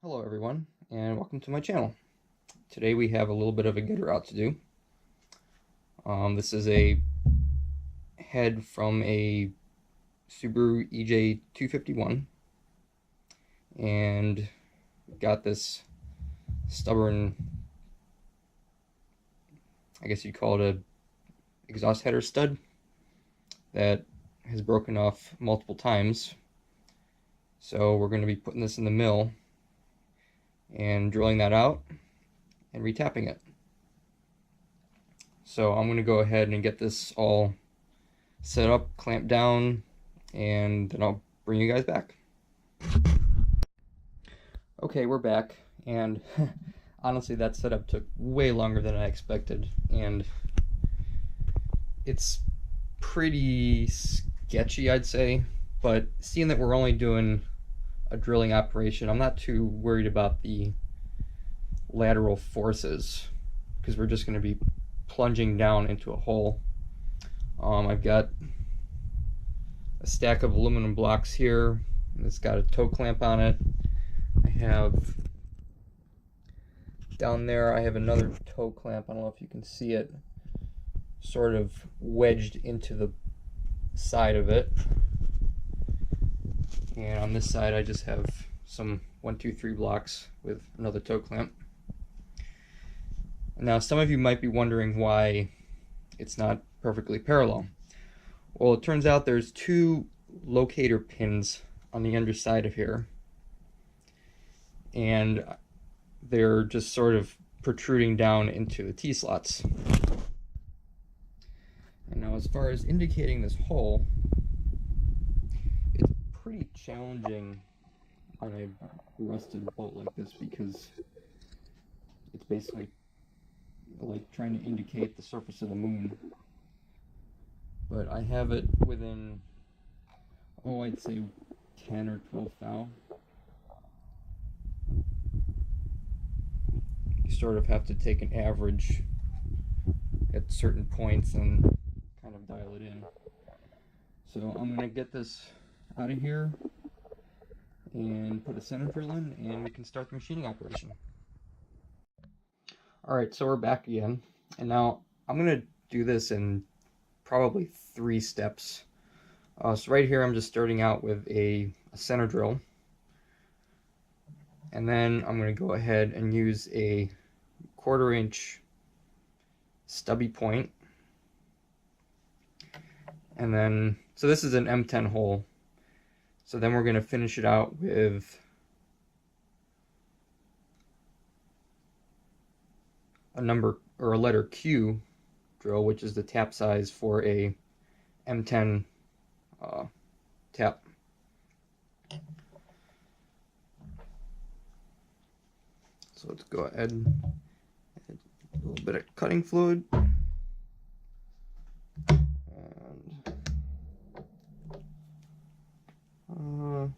Hello everyone, and welcome to my channel. Today we have a little bit of a getter out to do. This is a head from a Subaru EJ25, and got this stubborn, I guess you'd call it a exhaust header stud that has broken off multiple times. So we're going to be putting this in the mill and drilling that out and retapping it. So I'm going to go ahead and get this all set up, clamped down, and then I'll bring you guys back. Okay, we're back, and honestly that setup took way longer than I expected, and it's pretty sketchy, I'd say, but seeing that we're only doing a drilling operation, I'm not too worried about the lateral forces because we're just going to be plunging down into a hole. I've got a stack of aluminum blocks here, and it's got a toe clamp on it. I have down there, I have another toe clamp, I don't know if you can see it, sort of wedged into the side of it. And on this side I just have some 1, 2, 3 blocks with another toe clamp. Now some of you might be wondering why it's not perfectly parallel. Well, it turns out there's 2 locator pins on the underside of here, and they're just sort of protruding down into the T-slots. And now as far as indicating this hole, it's pretty challenging on a rusted bolt like this because it's basically like trying to indicate the surface of the moon. But I have it within, I'd say 10 or 12 thou. You sort of have to take an average at certain points and kind of dial it in. So I'm going to get this out of here and put a center drill in, and we can start the machining operation. Alright, so we're back again, and now I'm going to do this in probably 3 steps. So right here I'm just starting out with a center drill, and then I'm going to go ahead and use a 1/4 inch stubby point, and then, so this is an M10 hole, so then we're going to finish it out with a number or a letter Q drill, which is the tap size for a M10 tap. So let's go ahead and add a little bit of cutting fluid. And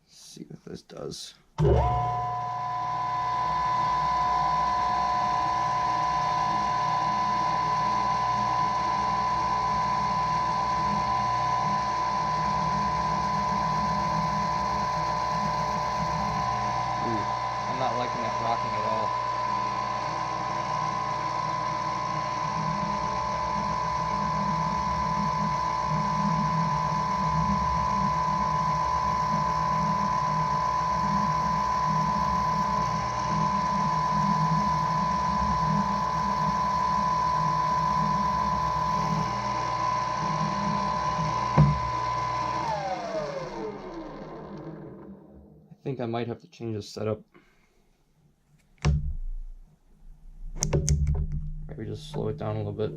see what this does. I'm not liking that rocking at all. I think I might have to change the setup. Maybe just slow it down a little bit.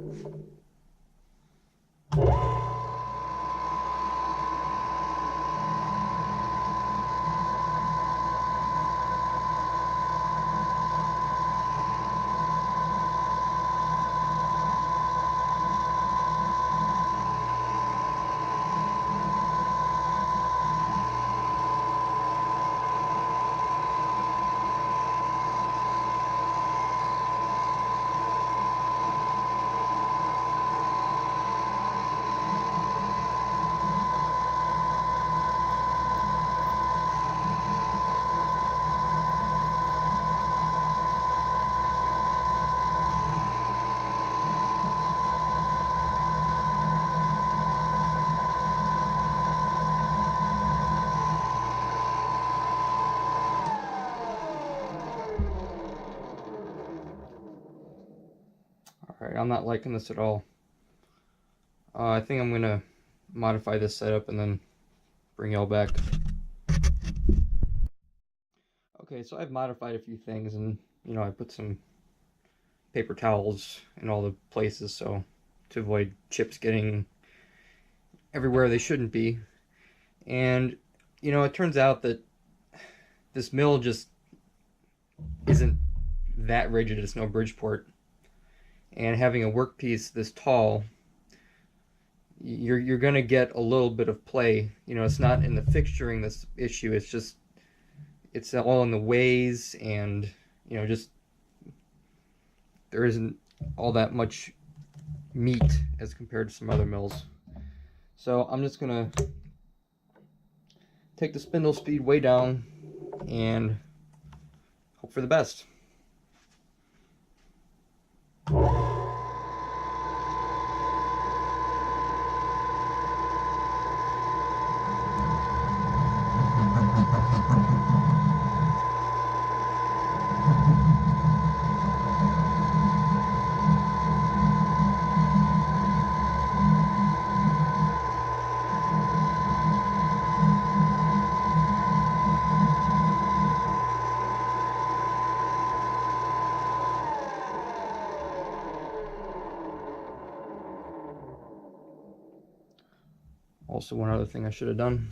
Alright, I'm not liking this at all. I think I'm gonna modify this setup and then bring y'all back. Okay, so I've modified a few things, and I put some paper towels in all the places so to avoid chips getting everywhere they shouldn't be. And it turns out that this mill just isn't that rigid. It's no Bridgeport, and having a workpiece this tall, you're gonna get a little bit of play. It's not in the fixturing this issue. It's all in the ways, and just there isn't all that much meat as compared to some other mills. So I'm just gonna take the spindle speed way down and hope for the best. Also, one other thing I should have done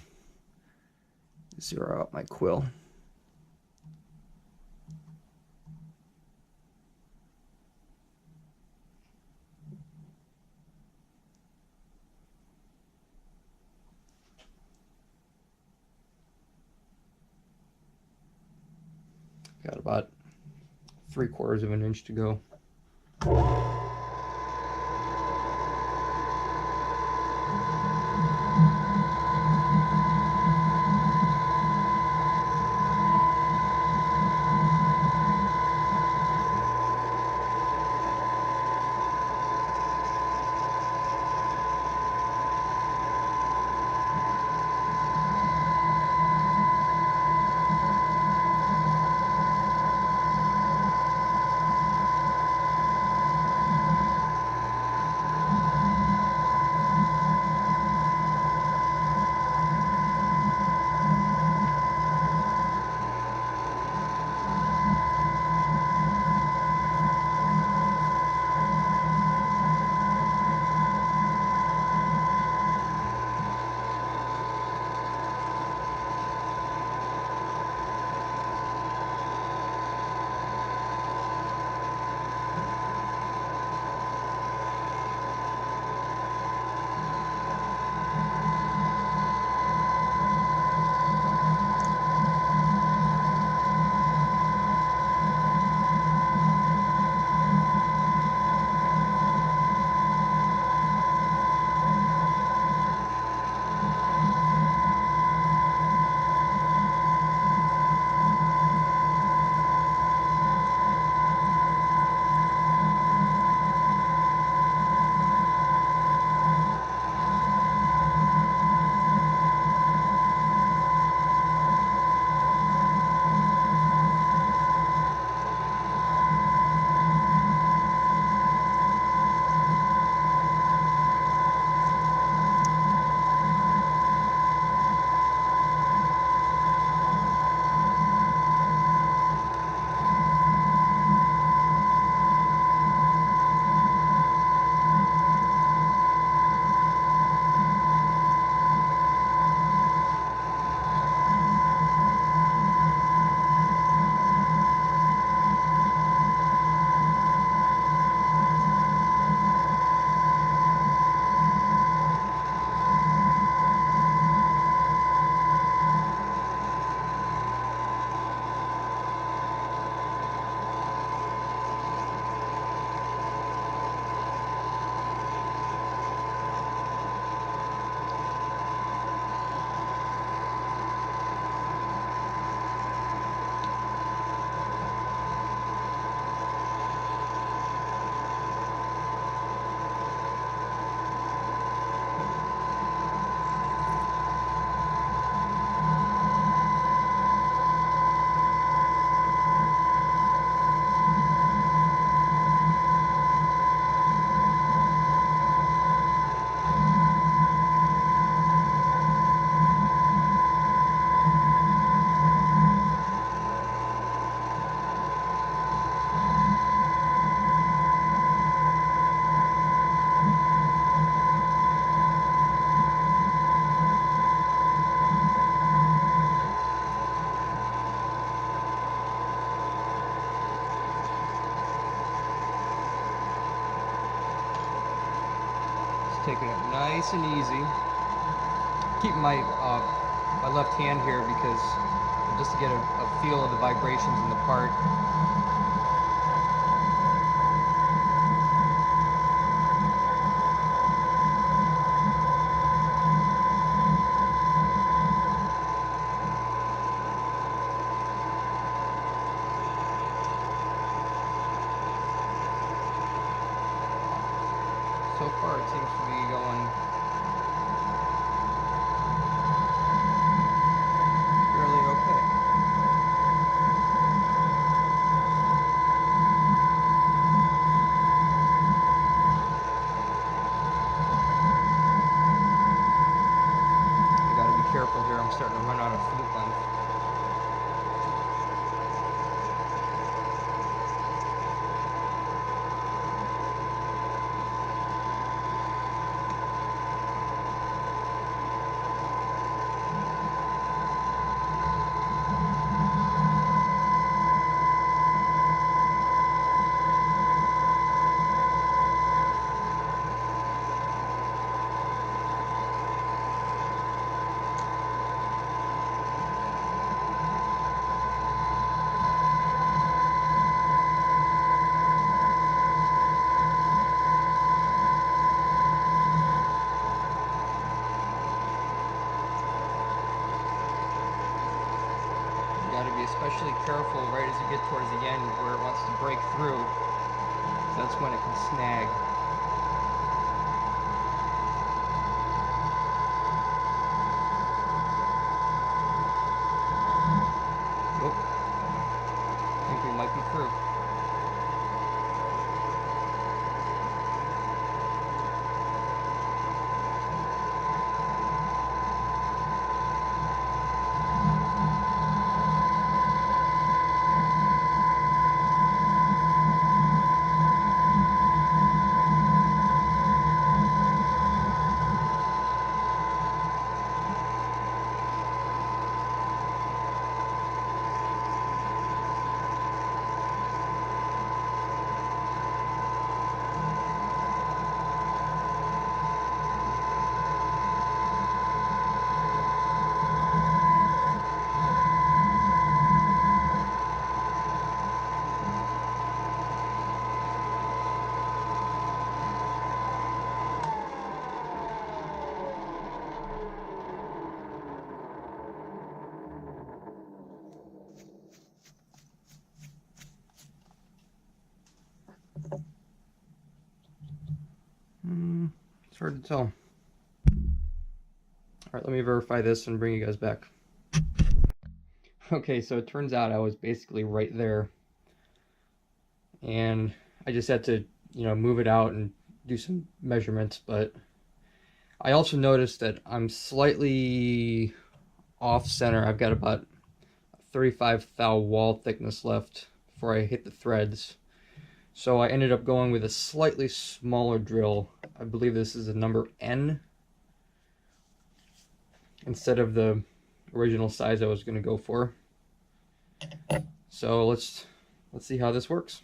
is zero out my quill. Got about 3/4 of an inch to go. taking it nice and easy. Keeping my my left hand here because just to get a feel of the vibrations in the part. So far it seems to be going fairly okay. I gotta be careful here, I'm starting to run out of flute length. You gotta be especially careful right as you get towards the end where it wants to break through. So that's when it can snag. Nope. I think we might be through. It's hard to tell. Alright, let me verify this and bring you guys back. Okay, so it turns out I was basically right there. And I just had to, move it out and do some measurements, but I also noticed that I'm slightly off center. I've got about 35 thou wall thickness left before I hit the threads. So I ended up going with a slightly smaller drill. I believe this is a number N instead of the original size I was going to go for. So let's see how this works.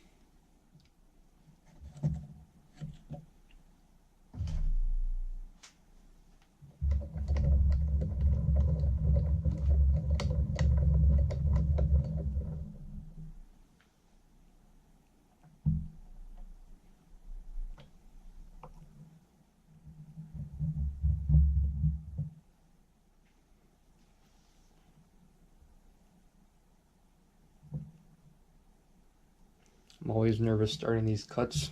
I'm always nervous starting these cuts.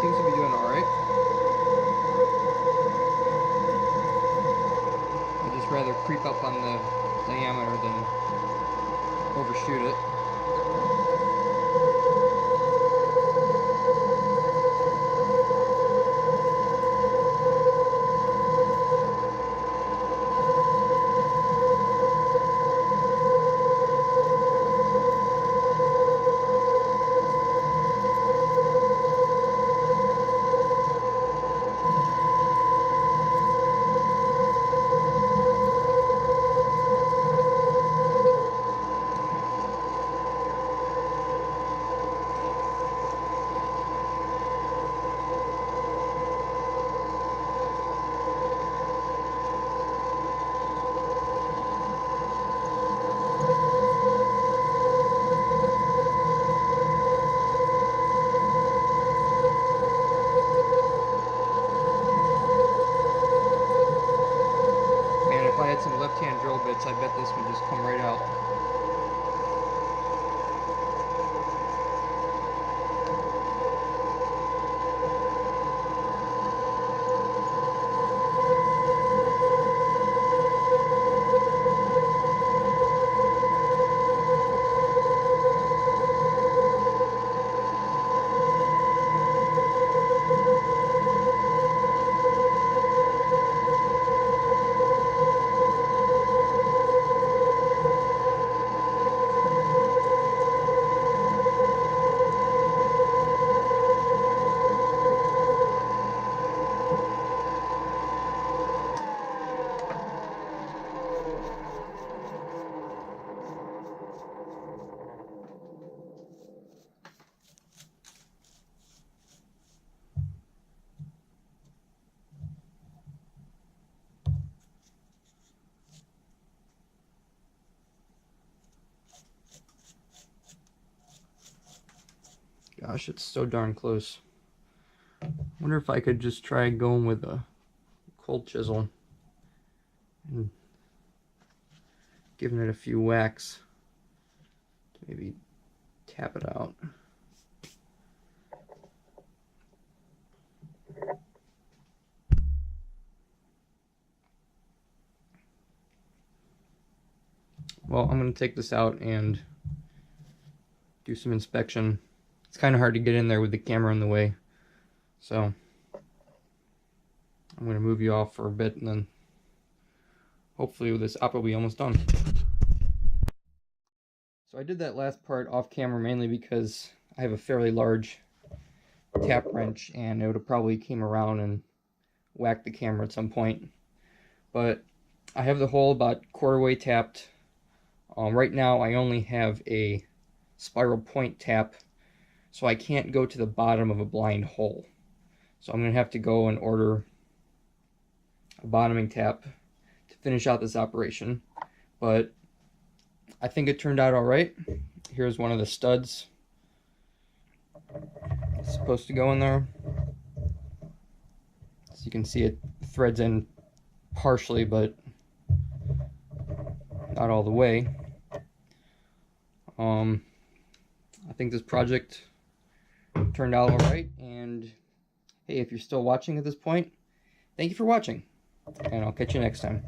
Seems to be doing alright. I'd just rather creep up on the diameter than overshoot it. bet this would just come right out. Gosh, it's so darn close. I wonder if I could just try going with a cold chisel and giving it a few whacks to maybe tap it out. Well, I'm going to take this out and do some inspection. It's kind of hard to get in there with the camera in the way, so I'm going to move you off for a bit, and then hopefully this op will be almost done. So I did that last part off camera mainly because I have a fairly large tap wrench, and it would have probably came around and whacked the camera at some point. But I have the hole about quarter way tapped. Right now I only have a spiral point tap, so I can't go to the bottom of a blind hole. So I'm going to have to go and order a bottoming tap to finish out this operation. But I think it turned out alright. Here's one of the studs. It's supposed to go in there. So you can see it threads in partially, but not all the way. I think this project turned out alright, and hey, if you're still watching at this point, thank you for watching, and I'll catch you next time.